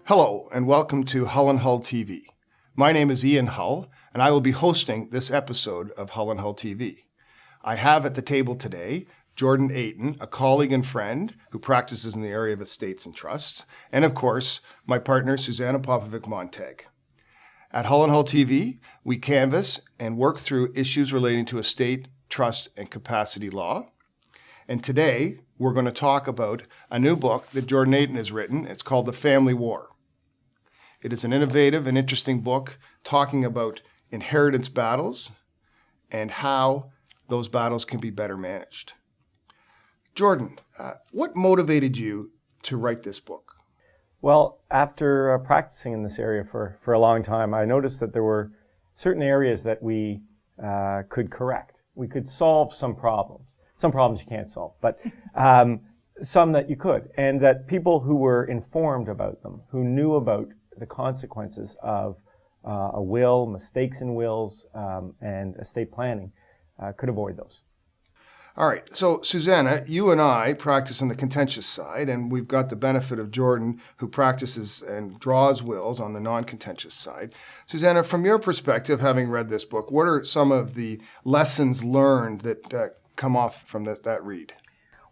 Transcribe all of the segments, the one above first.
Hello, and welcome to Hull & Hull TV. My name is Ian Hull, and I will be hosting this episode of Hull & Hull TV. I have at the table today Jordan Atin, a colleague and friend who practices in the area of estates and trusts, and of course, my partner, Suzana Popovic-Montag. At Hull & Hull TV, we canvass and work through issues relating to estate, trust, and capacity law. And today, we're going to talk about a new book that Jordan Atin has written. It's called The Family War. It is an innovative and interesting book talking about inheritance battles and how those battles can be better managed. Jordan, what motivated you to write this book? Well, after practicing in this area for a long time, I noticed that there were certain areas that we could correct. We could solve some problems. Some problems you can't solve, but some that you could. And that people who were informed about them, who knew about the consequences of a will, mistakes in wills, and estate planning, could avoid those. All right. So, Suzana, you and I practice on the contentious side, and we've got the benefit of Jordan, who practices and draws wills on the non-contentious side. Suzana, from your perspective, having read this book, what are some of the lessons learned that come off from that read?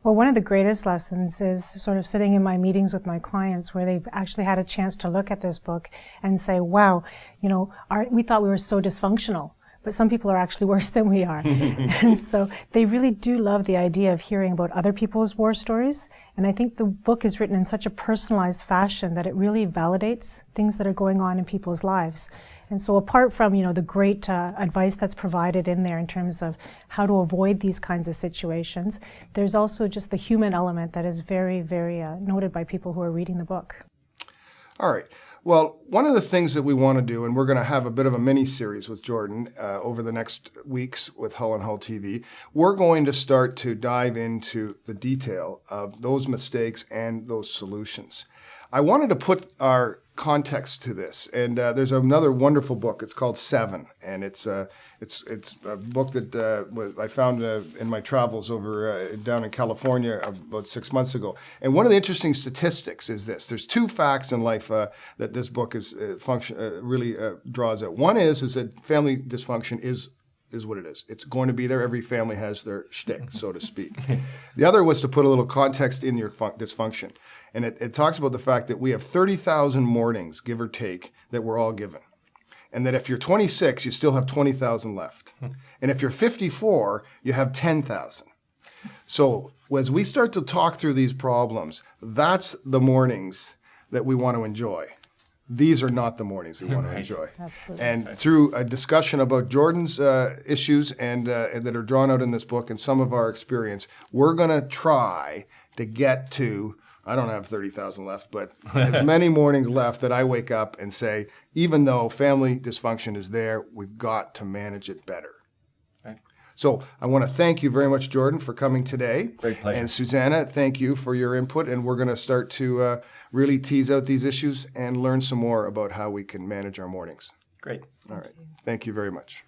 Well, one of the greatest lessons is sort of sitting in my meetings with my clients where they've actually had a chance to look at this book and say, wow, we thought we were so dysfunctional, but some people are actually worse than we are. And so they really do love the idea of hearing about other people's war stories. And I think the book is written in such a personalized fashion that it really validates things that are going on in people's lives. And so apart from, the great advice that's provided in there in terms of how to avoid these kinds of situations, there's also just the human element that is very, very noted by people who are reading the book. All right. Well, one of the things that we want to do, and we're going to have a bit of a mini-series with Jordan over the next weeks with Hull & Hull TV, we're going to start to dive into the detail of those mistakes and those solutions. I wanted to put our context to this, and there's another wonderful book. It's called Seven, and it's a book that I found in my travels over down in California about 6 months ago. And one of the interesting statistics is this: there's two facts in life that this book is really draws out. One is that family dysfunction is what it is. It's going to be there. Every family has their shtick, so to speak. The other was to put a little context in your dysfunction. And it talks about the fact that we have 30,000 mornings, give or take, that we're all given. And that if you're 26, you still have 20,000 left. And if you're 54, you have 10,000. So as we start to talk through these problems, that's the mornings that we want to enjoy. These are not the mornings we want to enjoy. Absolutely. And through a discussion about Jordan's issues and that are drawn out in this book and some of our experience, we're going to try to get to, I don't have 30,000 left, but as many mornings left that I wake up and say, even though family dysfunction is there, we've got to manage it better. So I want to thank you very much, Jordan, for coming today. Great pleasure. And Suzana, thank you for your input. And we're going to start to really tease out these issues and learn some more about how we can manage our mornings. Great. All right. Thank you very much.